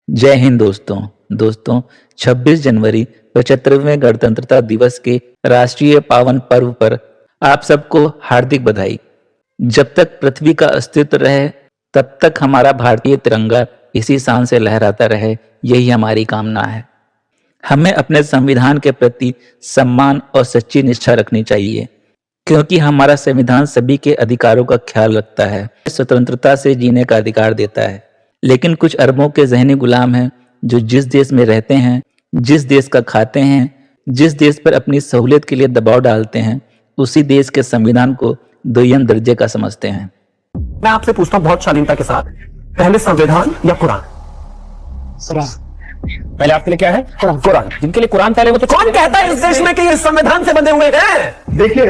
जय हिंद दोस्तों। दोस्तों, 26 जनवरी 75वें गणतंत्रता दिवस के राष्ट्रीय पावन पर्व पर आप सबको हार्दिक बधाई। जब तक पृथ्वी का अस्तित्व रहे, तब तक हमारा भारतीय तिरंगा इसी शान से लहराता रहे, यही हमारी कामना है। हमें अपने संविधान के प्रति सम्मान और सच्ची निष्ठा रखनी चाहिए, क्योंकि हमारा संविधान सभी के अधिकारों का ख्याल रखता है, स्वतंत्रता से जीने का अधिकार देता है। लेकिन कुछ अरबों के ज़हनी गुलाम हैं, जो जिस देश में रहते हैं, जिस देश का खाते हैं, जिस देश पर अपनी सहूलियत के लिए दबाव डालते हैं, उसी देश के संविधान को दोयम दर्जे का समझते हैं। मैं आपसे पूछता हूं बहुत शालीनता के साथ, पहले संविधान या कुरान? पहले आपके लिए क्या है? कुरान। जिनके लिए कुरान पहले, वो तो कौन कहता है इस देश में कि ये संविधान से बंधे हुए हैं? देखिए,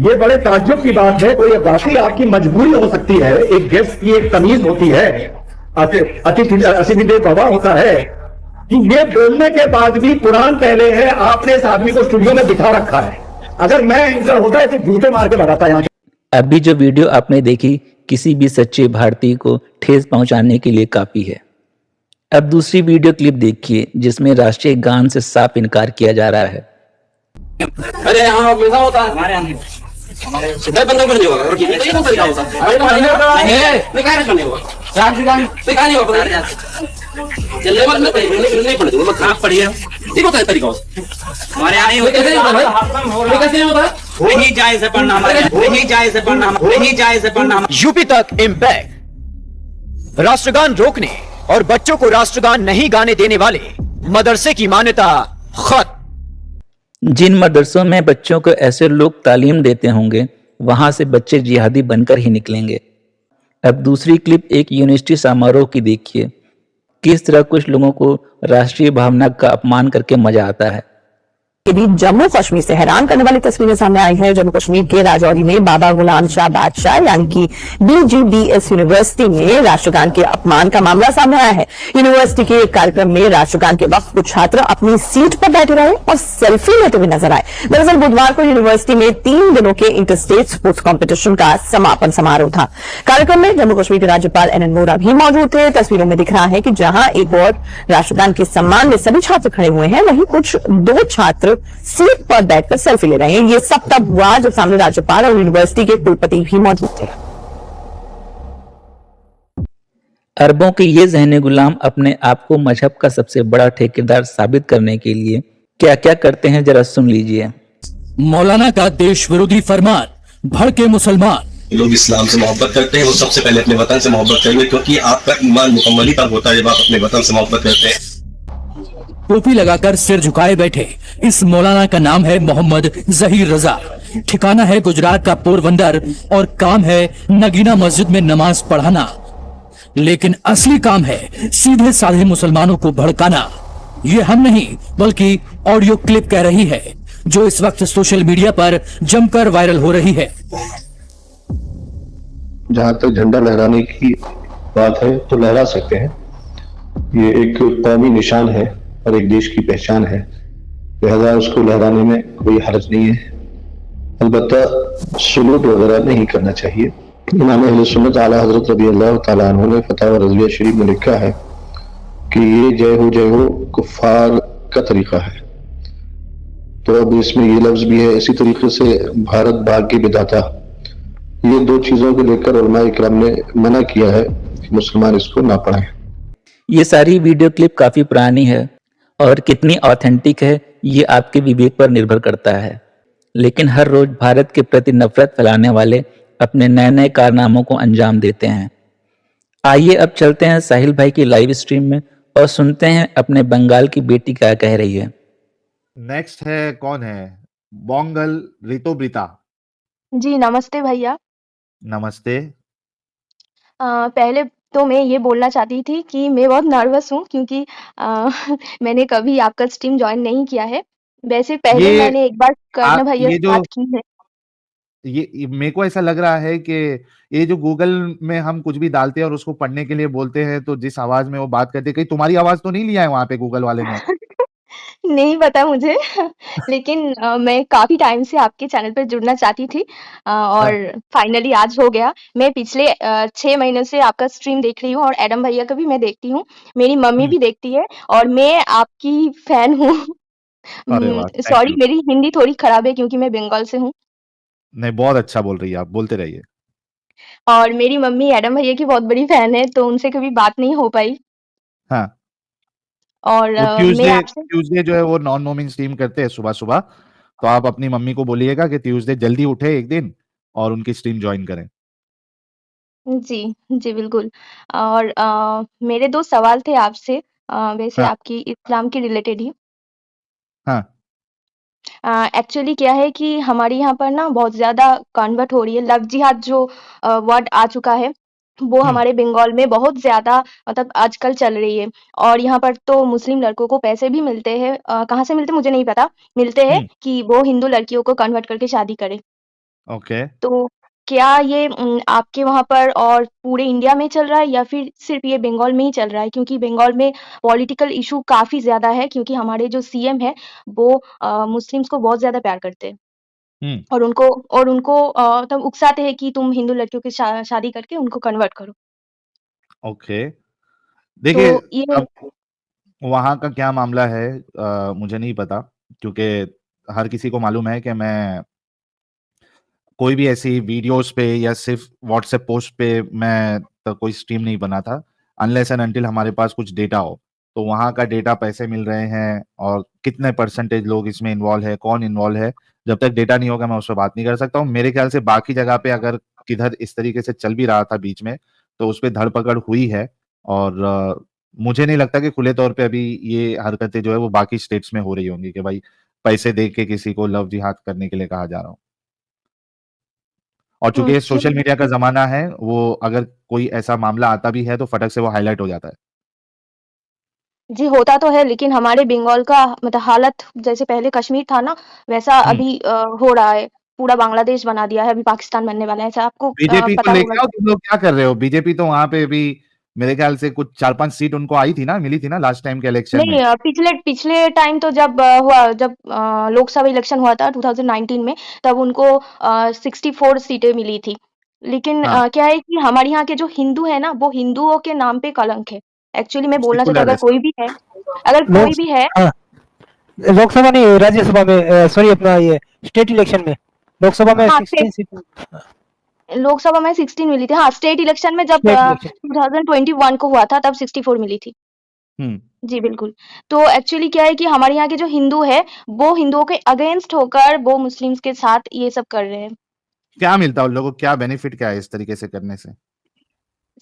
ये बड़े ताज्जुब की बात है। कोई वाकई आपकी मजबूरी हो सकती है, एक गेस्ट की एक तमीज होती है, अतिथि बाबा होता है कि ये बोलने के बाद भी कुरान पहले है। आपने इस आदमी को स्टूडियो में बिठा रखा है। अगर मैं इनका होता है तो जूते मार के भगाता यहाँ। अभी जो वीडियो आपने देखी, किसी भी सच्चे भारतीय को ठेस पहुंचाने के लिए काफी है। अब दूसरी वीडियो क्लिप देखिए, जिसमें राष्ट्रीय गान से साफ इनकार किया जा रहा है। अरे यहाँ ऐसा होता है हमारे यहाँ सीधा बंदा बन जाएगा और ये तो तरीका होता है। अरे नहीं क्या करने होगा चार दुकान पे कहां नहीं होगा चलने वाले में नहीं पड़े वो खराब पड़ी है। देखो क्या तरीका हमारे यहाँ नहीं होता। कैसे होता भाई? कैसे होता? नहीं जायज है पढ़ना, हमारे नहीं जायज है पढ़ना, नहीं जायज है पढ़ना। यूपी तक इम्पैक्ट, राष्ट्रगान रोकने और बच्चों को राष्ट्रगान नहीं गाने देने वाले मदरसे की मान्यता खत्म। जिन मदरसों में बच्चों को ऐसे लोग तालीम देते होंगे, वहां से बच्चे जिहादी बनकर ही निकलेंगे। अब दूसरी क्लिप एक यूनिवर्सिटी समारोह की देखिए, किस तरह कुछ लोगों को राष्ट्रीय भावना का अपमान करके मजा आता है। के बीच जम्मू कश्मीर से हैरान करने वाली तस्वीरें सामने आई है। जम्मू कश्मीर के राजौरी में बाबा गुलाम शाह बादशाह यानी कि BGBS यूनिवर्सिटी में राष्ट्रगान के अपमान का मामला सामने आया है। यूनिवर्सिटी के एक कार्यक्रम में राष्ट्रगान के वक्त कुछ छात्र अपनी सीट पर बैठे रहे और सेल्फी लेते हुए नजर आए। दरअसल बुधवार को यूनिवर्सिटी में 3 दिनों के इंटरस्टेट स्पोर्ट्स कॉम्पिटिशन का समापन समारोह था। कार्यक्रम में जम्मू कश्मीर के राज्यपाल NN वोहरा भी मौजूद थे। तस्वीरों में दिख रहा है कि जहां एक और राष्ट्रगान के सम्मान में सभी छात्र खड़े हुए हैं, वहीं कुछ 2 छात्र सीट पर बैठकर सेल्फी ले रहे हैं। ये सब तब हुआ जब सामने राज्यपाल और यूनिवर्सिटी के कुलपति भी मौजूद थे। अरबों के ये ज़हनी गुलाम अपने आप को मजहब का सबसे बड़ा ठेकेदार साबित करने के लिए क्या क्या करते हैं, जरा सुन लीजिए। मौलाना का देश विरोधी फरमान, भड़के मुसलमान। लोग इस्लाम से मोहब्बत करते हैं, वो सबसे पहले अपने वतन से मोहब्बत करेंगे, क्योंकि आपका ईमान मुकम्मल ही तब होता है जब आप अपने वतन से मोहब्बत करते हैं। टोपी लगाकर सिर झुकाए बैठे इस मौलाना का नाम है मोहम्मद जहीर रजा। ठिकाना है गुजरात का पोरबंदर और काम है नगीना मस्जिद में नमाज पढ़ाना। लेकिन असली काम है सीधे साधे मुसलमानों को भड़काना। ये हम नहीं बल्कि ऑडियो क्लिप कह रही है, जो इस वक्त सोशल मीडिया पर जमकर वायरल हो रही है। जहां तक झंडा लहराने की बात है तो लहरा सकते हैं। ये एक कौमी निशान है और एक देश की पहचान है, लिहाजा उसको लहराने में कोई हर्ज नहीं है। अलबत्ता सुलूक वगैरह नहीं करना चाहिए। इमाम अहले सुन्नत आला हजरत रज़ी अल्लाह तआला अन्हु ने फतवा रज़विया शरीफ में लिखा है कि ये जय हो कुफ्फार का तरीका है। तो अब इसमें ये लफ्ज भी है, इसी तरीके से भारत भाग्य विधाता, ये 2 चीजों को लेकर उलमा इकराम ने मना किया है कि मुसलमान इसको ना पढ़ें। ये सारी वीडियो क्लिप काफी पुरानी है और कितनी ऑथेंटिक है ये आपके विवेक पर निर्भर करता है। लेकिन हर रोज भारत के प्रति नफरत फैलाने वाले अपने नए नए कारनामों को अंजाम देते हैं। आइए अब चलते हैं साहिल भाई की लाइव स्ट्रीम में और सुनते हैं अपने बंगाल की बेटी क्या कह रही है। नेक्स्ट है, कौन है? बोंगल ऋतुब्रीता। जी, नमस्ते भैया। नमस्ते। पहले तो मैं ये बोलना चाहती थी कि मैं बहुत नर्वस हूँ क्योंकि मैंने कभी आपका स्ट्रीम जॉइन नहीं किया है। वैसे पहले मैंने एक बार कर्ण भैया से बात की है। ये मेरे को ऐसा लग रहा है कि ये जो गूगल में हम कुछ भी डालते हैं और उसको पढ़ने के लिए बोलते हैं, तो जिस आवाज में वो बात करते हैं, कहीं तुम्हारी आवाज तो नहीं लिया है वहां पे गूगल वाले ने? नहीं पता मुझे लेकिन मैं काफ़ी टाइम से आपके चैनल पर जुड़ना चाहती थी हाँ, और फाइनली आज हो गया। मैं पिछले 6 महीनों से आपका स्ट्रीम देख रही हूँ और एडम भैया का भी मैं देखती हूँ। मेरी मम्मी हुँ, भी देखती है और मैं आपकी फ़ैन हूँ। अरे वाह! Thank sorry you. मेरी हिंदी थोड़ी खराब है क्योंकि मैं बंगाल से हूँ नहीं, बहुत अच्छा बोल रही है आप, बोलते रहिए। और मेरी मम्मी एडम भैया की बहुत बड़ी फ़ैन है, तो उनसे कभी बात नहीं हो पाई हाँ, और वो मैं ट्यूसडे आपसे ट्यूसडे जो है वो नॉन मोमिंग स्ट्रीम करते हैं सुबह-सुबह, तो आप अपनी मम्मी को बोलिएगा कि ट्यूसडे जल्दी उठे एक दिन और उनकी स्ट्रीम जॉइन करें। जी, जी बिल्कुल और मेरे 2 सवाल थे आपसे वैसे हाँ, आपकी इस्लाम के रिलेटेड ही। हाँ, एक्चुअली क्या है कि हमारे यहाँ पर ना बहुत ज़्यादा कन्वर्ट हो रही है, लव जिहाद जो वर्ड आ चुका है, वो हुँ, हमारे बंगाल में बहुत ज़्यादा मतलब आजकल चल रही है और यहाँ पर तो मुस्लिम लड़कों को पैसे भी मिलते हैं कहाँ से मिलते हैं मुझे नहीं पता, मिलते हैं हुँ, कि वो हिंदू लड़कियों को कन्वर्ट करके शादी करें। ओके। तो क्या ये आपके वहाँ पर और पूरे इंडिया में चल रहा है या फिर सिर्फ़ ये बंगाल में ही चल रहा है? क्योंकि बंगाल में पॉलिटिकल इश्यू काफ़ी ज़्यादा है क्योंकि हमारे जो सीएम हैं, वो मुस्लिम्स को बहुत ज़्यादा प्यार करते हैं हुँ, और उनको तब उकसाते हैं कि तुम हिंदू लड़कियों की शादी करके उनको कन्वर्ट करो। ओके। तो देखिए, ये अब वहाँ का क्या मामला है मुझे नहीं पता क्योंकि हर किसी को मालूम है कि मैं कोई भी ऐसी वीडियोज़ पे या सिर्फ़ व्हाट्सएप पोस्ट पे मैं तो कोई स्ट्रीम नहीं बनाता, अनलेस एंड अंटिल हमारे पास कुछ डेटा हो। तो वहाँ का डेटा पैसे मिल रहे हैं और कितने परसेंटेज लोग इसमें इन्वॉल्व है, कौन इन्वॉल्व है, जब तक डेटा नहीं होगा मैं उस पे बात नहीं कर सकता हूँ। मेरे ख़्याल से बाकी जगह पे अगर किधर इस तरीके से चल भी रहा था बीच में, तो उस पे धर-पकड़ हुई है और मुझे नहीं लगता कि खुले तौर पे अभी ये हरकतें जो है वो बाकी स्टेट्स में हो रही होंगी कि भाई पैसे दे के किसी को लव जिहाद करने के लिए कहा जा रहा हो। और चूँकि ये सोशल एक्चुअली मीडिया का ज़माना है, वो अगर कोई ऐसा मामला आता भी है, तो फटक से वो हाइलाइट हो जाता है। जी, होता तो है लेकिन हमारे बंगाल का मतलब हालत जैसे पहले कश्मीर था ना, वैसा हुँ। अभी हो रहा है। पूरा बांग्लादेश बना दिया है, अभी पाकिस्तान बनने वाला है, ऐसा आपको बीजेपी को पता होगा। लेके आओ, तुम लोग क्या कर रहे हो? बीजेपी तो वहाँ पे अभी मेरे ख्याल से कुछ 4-5 सीट उनको आई थी ना, मिली थी ना लास्ट टाइम के इलेक्शन में। नहीं पिछले पिछले टाइम तो जब लोकसभा इलेक्शन हुआ था 2019 में तब उनको 64 सीटें मिली थी। लेकिन हाँ, क्या है कि हमारे यहाँ के जो हिंदू है ना, वो हिंदुओं के नाम पे कलंक है। एक्चुअली मैं बोलना चाहती हूँ सेक्युलर है सब। अगर लोक कोई भी है हाँ, लोकसभा नहीं राज्यसभा में सॉरी अपना ये स्टेट इलेक्शन में लोकसभा में हाँ, 16 सीट लोकसभा में 16 मिली थी। हाँ, स्टेट इलेक्शन में जब स्टेट इलेक्शन 2021 को हुआ था तब 64 मिली थी। हुँ, जी, बिल्कुल। तो एक्चुअली क्या है कि हमारे यहाँ के जो हिंदू हैं, वो हिंदुओं के अगेंस्ट होकर वो मुस्लिम्स के साथ ये सब कर रहे हैं। क्या मिलता है उन लोगों को? क्या बेनिफिट क्या है इस तरीके से करने से?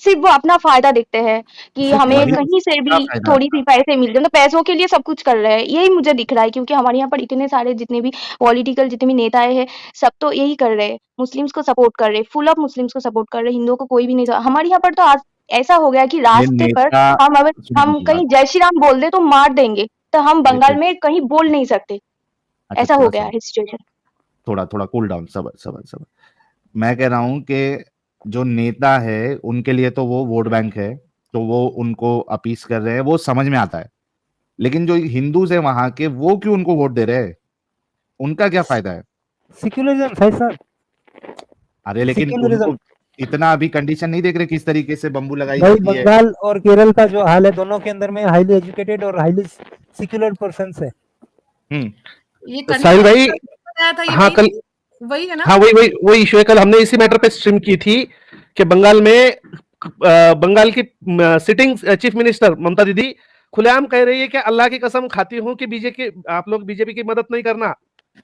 सिर्फ़ वो अपना फ़ायदा देखते हैं कि हमें वही कहीं से क्या भी फ़ायदा? थोड़ी-सी पैसे मिल जाए, मतलब पैसों के लिए सब कुछ कर रहे हैं। यही मुझे दिख रहा है क्योंकि हमारे यहाँ पर इतने सारे जितने भी पॉलिटिकल जितने भी नेताएँ हैं, सब तो यही कर रहे हैं। मुस्लिम्स को सपोर्ट कर रहे हैं, फुल ऑफ मुस्लिम्स को सपोर्ट कर रहे हैं, हिंदुओं को कोई भी नहीं हमारे यहाँ पर तो आज ऐसा हो गया कि ये रास्ते पर नेता सुनिए हम मेरी बात। कहीं जय श्री राम बोल दें तो मार देंगे। तो हम बंगाल देखिए में कहीं बोल नहीं सकते। अच्छा ऐसा हो थोड़ा गया सब्र, है सिचुएशन। थोड़ा कूल डाउन, सब्र। मैं कह रहा हूँ कि जो नेता है, उनके लिए तो वो वोट बैंक है, तो वो उनको अपीस कर रहे हैं, वो समझ में आता है। लेकिन जो हिंदूज़ हैं वहाँ के, वो क्यों उनको वोट दे रहे हैं? उनका क्या फ़ायदा है? सेक्युलरिज्म भाई साहब अरे लेकिन सेक्युलरिज्म उनको इतना अभी कंडीशन नहीं देख रहे किस तरीके से बम्बू लगाई भाई जाती है? बंगाल और केरल का जो हाल है दोनों के अंदर में हाईली एजुकेटेड और हाईली सेक्युलर पर्सन्स है हुँ, ये तो कन्या साहिल भाई, बताया था ये हाँ कल, वही है ना? हाँ वही इशू है। कल हमने इसी मैटर पे स्ट्रीम की थी कि बंगाल में बंगाल की सिटिंग चीफ मिनिस्टर ममता दीदी खुलेआम कह रही है कि अल्लाह की कसम खाती हूँ कि आप लोग बीजेपी की मदद नहीं करना,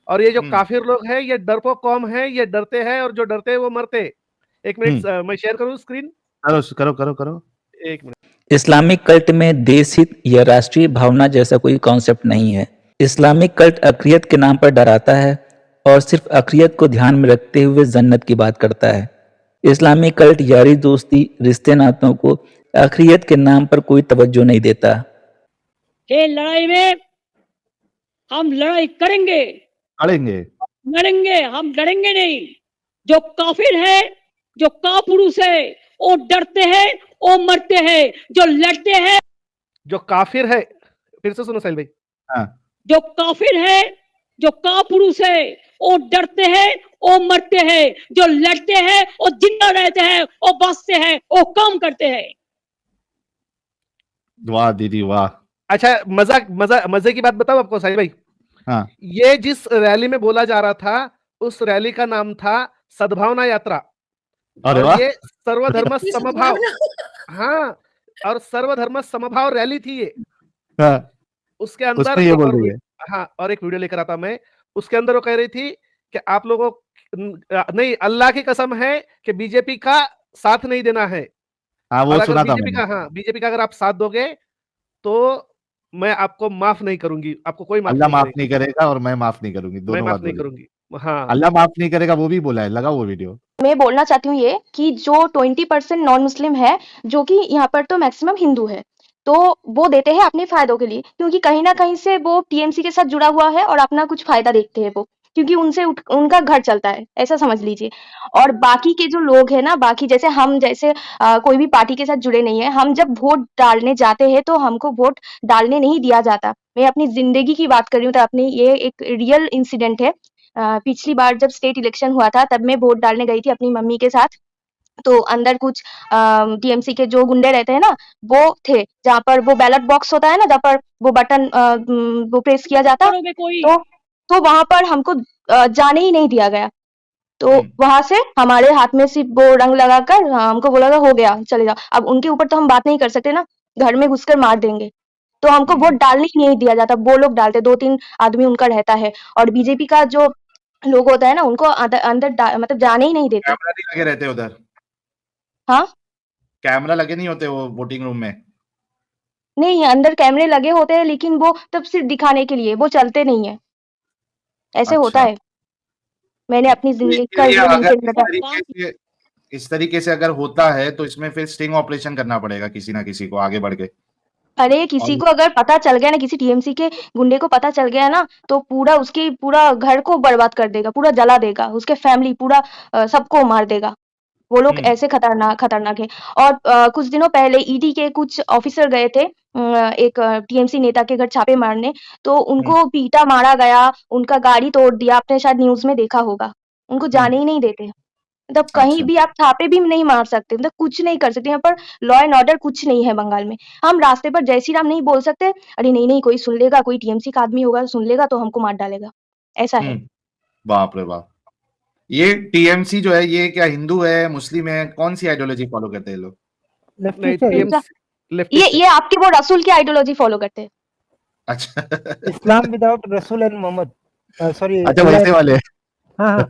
और ये जो काफिर लोग हैं ये डरपोक कौम है, ये डरते हैं और जो डरते हैं वो मरते। एक मिनट मैं शेयर करूँ स्क्रीन? करो। एक मिनट। इस्लामिक कल्ट में देश हित या राष्ट्रीय भावना जैसा कोई कॉन्सेप्ट नहीं है। इस्लामिक कल्ट अक़लियत के नाम पर डराता है और सिर्फ अक़लियत को ध्यान में रखते हुए जन्नत की बात करता है। इस्लामिक कल्ट यारी दोस्ती रिश्ते नातों को अक़लियत के नाम पर कोई तवज्जो नहीं देता। ये लड़ाई में हम लड़ाई करेंगे, लड़ेंगे, हम लड़ेंगे नहीं। जो काफिर है, जो कापुरुष है, वो डरते हैं, वो मरते हैं। जो लड़ते हैं, जो काफिर है, फिर से सुनो साहिल भाई, हाँ, जो काफिर है, जो कापुरुष है, वो डरते हैं, वो मरते हैं, जो लड़ते हैं, वो जिंदा रहते हैं, वो बचते हैं, वो काम करते हैं। वाह दीदी वाह। अच्छा, मजे की बात बताओ आपको साहिल भाई। हाँ ये जिस रैली में बोला जा रहा था, उस रैली का नाम था सद्भावना यात्रा। अरे और वाह। ये सर्वधर्म ये समभाव, सद्भावना। हाँ, और सर्वधर्म समभाव रैली थी ये। हाँ, उसके अंदर उसमें ये एक बोल और रही है। हाँ, और एक वीडियो लेकर आता मैं। उसके अंदर वो कह रही थी कि आप लोगों नहीं, अल्लाह की कसम है कि बीजेपी का साथ नहीं देना है। हाँ वो और अगर सुना था बीजेपी मैंने। का बीजेपी का अगर आप साथ दोगे तो मैं आपको माफ नहीं करूंगी, आपको कोई माफ अल्लाह नहीं माफ करेगा, नहीं करेगा और मैं माफ नहीं करूंगी, मैं दोनों माफ बात नहीं बोली। करूंगी। हाँ, अल्लाह माफ नहीं करेगा वो भी बोला है, लगा वो वीडियो। मैं बोलना चाहती हूँ ये कि जो 20% नॉन मुस्लिम है, जो कि यहाँ पर तो मैक्सिमम हिंदू है, तो वो देते हैं अपने फायदों के लिए, क्योंकि कहीं ना कहीं से वो टीएमसी के साथ जुड़ा हुआ है और अपना कुछ फायदा देखते हैं वो, क्योंकि उनसे उनका घर चलता है, ऐसा समझ लीजिए। और बाकी के जो लोग हैं ना, बाकी जैसे हम जैसे कोई भी पार्टी के साथ जुड़े नहीं है, हम जब वोट डालने जाते हैं तो हमको वोट डालने नहीं दिया जाता। मैं अपनी जिंदगी की बात कर रही हूँ, तो अपनी ये एक रियल इंसिडेंट है। पिछली बार जब स्टेट इलेक्शन हुआ था, तब मैं वोट डालने गई थी अपनी मम्मी के साथ। तो अंदर कुछ टीएमसी के जो गुंडे रहते हैं ना, वो थे, जहाँ पर वो बैलेट बॉक्स होता है ना, जहाँ पर वो बटन वो प्रेस किया जाता, करोगे कोई तो वहां पर हमको जाने ही नहीं दिया गया। तो वहां से हमारे हाथ में सिर्फ वो रंग लगाकर हमको बोला था, हो गया, चले जाओ। अब उनके ऊपर तो हम बात नहीं कर सकते ना, घर में घुसकर मार देंगे। तो हमको वोट डालने ही नहीं दिया जाता, वो लोग डालते, 2-3 आदमी उनका रहता है। और बीजेपी का जो लोग होता है ना, उनको अंदर मतलब जाने ही नहीं देते। कैमरा नहीं लगे रहते उधर? हाँ, कैमरा लगे नहीं होते वो वोटिंग रूम में? नहीं, अंदर कैमरे लगे होते हैं, लेकिन वो तब सिर्फ दिखाने के लिए, वो चलते नहीं है, ऐसे होता अच्छा। है। मैंने अपनी जिंदगी का ये रियल अगर इंसिडेंट इस तरीके से अगर होता है तो इसमें फिर स्टिंग ऑपरेशन करना पड़ेगा किसी ना किसी को आगे बढ़ के। अरे किसी को अगर पता चल गया ना, किसी टीएमसी के गुंडे को पता चल गया ना, तो पूरा उसके पूरा घर को बर्बाद कर देगा, पूरा जला देगा, उसके फैमिली पूरा सबको मार देगा। वो लोग ऐसे खतरनाक है। और कुछ दिनों पहले ईडी के कुछ ऑफिसर गए थे एक टीएमसी नेता के घर छापे मारने, तो उनको पीटा मारा गया, उनका गाड़ी तोड़ दिया, आपने शायद न्यूज में देखा होगा। उनको जाने ही नहीं देते, मतलब कहीं भी आप छापे भी नहीं मार सकते, मतलब कुछ नहीं कर सकते। यहाँ पर लॉ एंड ऑर्डर कुछ नहीं है बंगाल में। हम रास्ते पर जय श्री राम नहीं बोल सकते, अरे नहीं नहीं, कोई सुन लेगा, कोई टीएमसी का आदमी होगा सुन लेगा तो हमको मार डालेगा, ऐसा है। बाप रे बाप। ये टीएमसी जो है ये क्या हिंदू है, मुस्लिम है, कौन सी आइडियोलॉजी फॉलो करते हैं लोग? ये आपके वो रसूल की आइडियोलॉजी फॉलो करते हैं। अच्छा इस्लाम विदाउट रसूल एंड मोहम्मद, सॉरी। अच्छा वैसे वाले। हाँ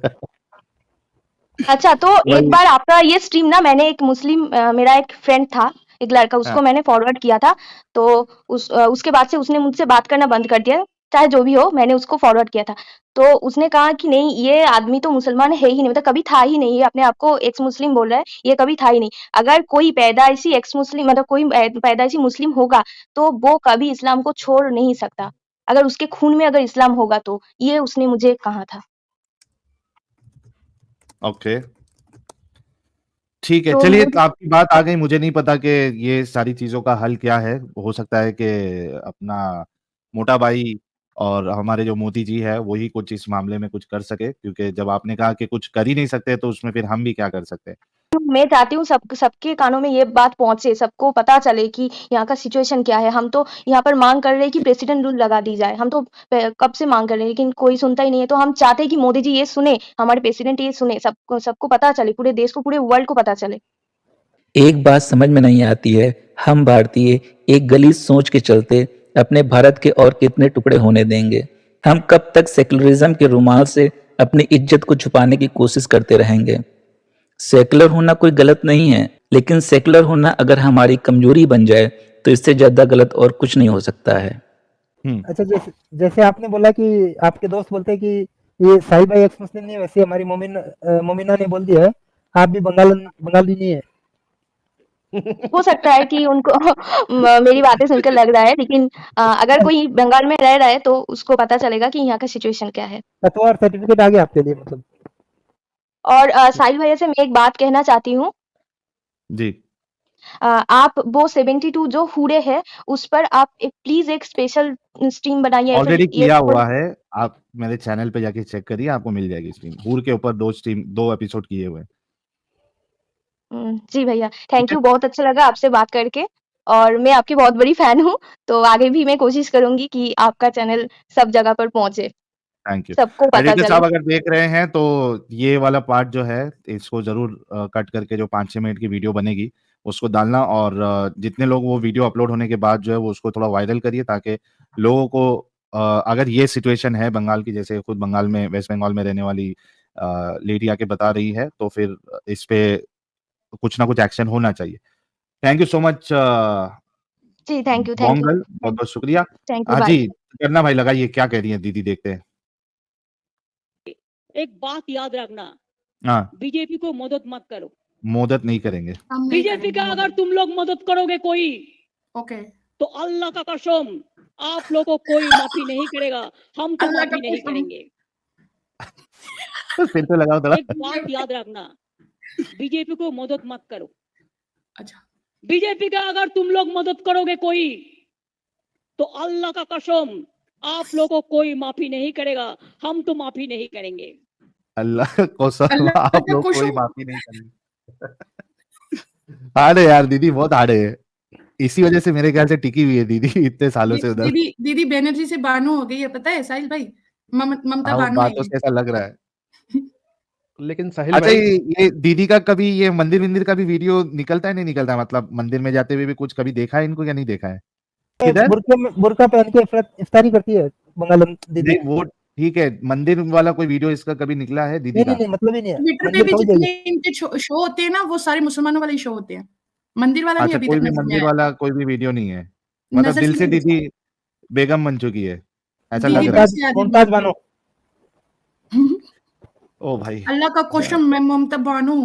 अच्छा, तो एक बार आपका ये स्ट्रीम ना, मैंने एक मुस्लिम मेरा एक फ्रेंड था, एक लड़का, उसको मैंने फॉरवर्ड किया था। तो उसके बाद से उसने मुझसे बात करना बंद कर दिया, चाहे जो भी हो, मैंने उसको फॉरवर्ड किया था। तो उसने कहा कि नहीं, ये आदमी तो मुसलमान है ही नहीं, मतलब कभी था ही नहीं, ये अपने आप को एक्स मुस्लिम बोल रहा है, ये कभी था ही नहीं। अगर कोई पैदाइशी एक्स मुस्लिम, मतलब कोई पैदाइशी मुस्लिम होगा, तो वो कभी इस्लाम को छोड़ नहीं सकता, अगर उसके खून में अगर इस्लाम होगा तो। ये उसने मुझे कहा था। ओके ठीक है, तो चलिए आपकी बात आ गई। मुझे नहीं पता कि ये सारी चीजों का हल क्या है। हो सकता है कि अपना मोटा भाई और हमारे जो मोदी जी है वही कुछ इस मामले में कुछ कर सके, क्योंकि जब आपने कहा कि कुछ कर ही नहीं सकते तो उसमें फिर हम भी क्या कर सकते हैं। मैं चाहती हूँ सबके कानों में ये बात पहुंचे, सबको पता चले कि यहाँ का सिचुएशन क्या है। हम तो यहाँ पर मांग कर रहे हैं कि प्रेसिडेंट रूल लगा दी जाए, हम तो कब से मांग कर रहे हैं, लेकिन कोई सुनता ही नहीं है। तो हम चाहते हैं कि मोदी जी ये सुने, हमारे प्रेसिडेंट ये सुने, सबको पता चले, पूरे देश को, पूरे वर्ल्ड को पता चले। एक बात समझ में नहीं आती है, हम भारतीय एक गलीज सोच के चलते अपने भारत के और कितने टुकड़े होने देंगे? हम कब तक सेकुलरिज्म के रुमाल से अपनी इज्जत को छुपाने की कोशिश करते रहेंगे? सेकुलर होना कोई गलत नहीं है, लेकिन सेकुलर होना अगर हमारी कमजोरी बन जाए तो इससे ज्यादा गलत और कुछ नहीं हो सकता है। अच्छा, जैसे आपने बोला कि आपके दोस्त बोलते हैं कि ये साहिल भाई एक्स मुस्लिम नहीं है, वैसे हमारी मोमिना ने बोल दिया है आप भी बंगाली नहीं है। हो सकता है कि उनको मेरी बातें सुनकर लग रहा है, लेकिन अगर कोई बंगाल में रह रहा है तो उसको पता चलेगा कि यहाँ का सिचुएशन क्या है। तो और सर्टिफिकेट आ गया आपके लिए मतलब। और साहिल भैया से मैं एक बात कहना चाहती हूँ जी। आप वो 72 जो हुए हैं उस पर आप प्लीज एक स्पेशल स्ट्रीम बनाइए या फिर ऑलरेडी ये किया हुआ है, आप मेरे चैनल पे जाके चेक करिए, आपको मिल जाएगी स्ट्रीम। हूर के ऊपर 2 एपिसोड किए हुए हैं। जी भैया, थैंक यू, बहुत अच्छा लगा आपसे बात करके और मैं आपकी बहुत बड़ी फैन हूँ, तो आगे भी मैं कोशिश करूंगी कि आपका चैनल सब जगह पर पहुंचे, थैंक यू। सबको पता एडिटर चले। साहब अगर देख रहे हैं तो ये वाला पार्ट जो है इसको जरूर कट करके जो 5-6 मिनट की वीडियो बनेगी उसको डालना, और जितने लोग वो वीडियो अपलोड होने के बाद जो है वो उसको थोड़ा वायरल करिए, ताकि लोगों को अगर ये सिचुएशन है बंगाल की, जैसे खुद बंगाल में, वेस्ट बंगाल में रहने वाली लेडी आके बता रही है, तो फिर इस पे कुछ ना कुछ एक्शन होना चाहिए। थैंक यू सो मच जी, थैंक यू, बहुत बहुत शुक्रिया। थैंक यू, हाँ बाय। जी, करना भाई, लगाइए क्या कह रही है दीदी, देखते हैं। एक बात याद रखना, हाँ, बीजेपी को मदद मत करो, मदद नहीं करेंगे। बीजेपी का अगर तुम लोग मदद करोगे कोई, ओके, तो अल्लाह का कसम आप लोगों को कोई माफी नहीं करेगा, हम तो अल्लाह का माफी नहीं कसम। करेंगे। फिर तो लगाओ थोड़ा। एक बात याद रखना, बीजेपी को मदद मत करो। अच्छा, बीजेपी का अगर तुम लोग मदद करोगे कोई, तो अल्लाह का कसम आप लोगों को कोई माफी नहीं करेगा, हम तो माफी नहीं करेंगे। अल्लाह का कसम अल्लाह आप का लोग कोई कसम। माफी नहीं करेंगे। हार्ड है यार दीदी, बहुत हार्ड है। इसी वजह से मेरे ख्याल से टिकी हुई है दीदी इतने सालों से उधर। दीदी दीदी बैनर्जी से बानो हो गई है, पता है साहिल भाई? ममता हाँ, बानो है बातों ये। से ऐसा लग रहा है। लेकिन साहिल अच्छा, भाई, ये दीदी का कभी ये मंदिर का भी वीडियो निकलता है, नहीं निकलता है? मतलब मंदिर में जाते हुए भी कुछ कभी देखा है इनको या नहीं देखा है? किधर? बुर्का पहन के इफ्तारी करती है बंगाल दीदी। नहीं वो ठीक है, मंदिर वाला कोई वीडियो इसका कभी निकला है दीदी का? नहीं, मतलब ही नहीं है। ट्विटर पे मंदिर भी पहुंच जितने जाइए। इनके शो होते हैं ना, वो सारे मुसलमानों वाले शो होते हैं, मंदिर वाला नहीं अच्छा, अभी कोई तक भी नजर में मंदिर आया। वाला कोई भी वीडियो नहीं है, मतलब नजर दिल से से नहीं दीदी बेगम बन चुकी है, ऐसा दीदी लग रहा है। बस याद मुमताज बानो। ओ भाई, अल्लाह का कसम मैं ममता बानो।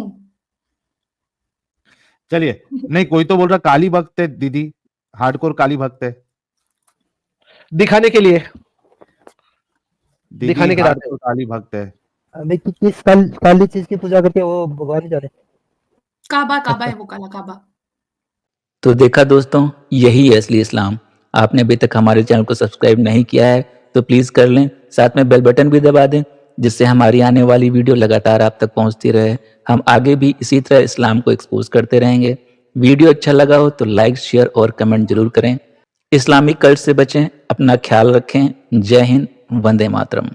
चलिए। नहीं, कोई तो बोल रहा काली भक्त है दीदी, हार्डकोर काली भक्त है दिखाने के लिए, दीदी, दिखाने के हार्डकोर काली भक्त है। अबे किस काली चीज की पूजा करते हैं वो भगवान ही जाने। काबा है वो, काला काबा। तो देखा दोस्तों, यही है असली इस्लाम। आपने अभी तक हमारे चैनल को सब्सक्राइब नहीं किया है तो प्लीज़ कर लें, साथ में बेल बटन भी दबा दें, जिससे हमारी आने वाली वीडियो लगातार आप तक पहुंचती रहे। हम आगे भी इसी तरह इस्लाम को एक्सपोज करते रहेंगे। वीडियो अच्छा लगा हो तो लाइक, शेयर और कमेंट जरूर करें। इस्लामिक कल्ट से बचें, अपना ख्याल रखें। जय हिंद, वंदे मातरम।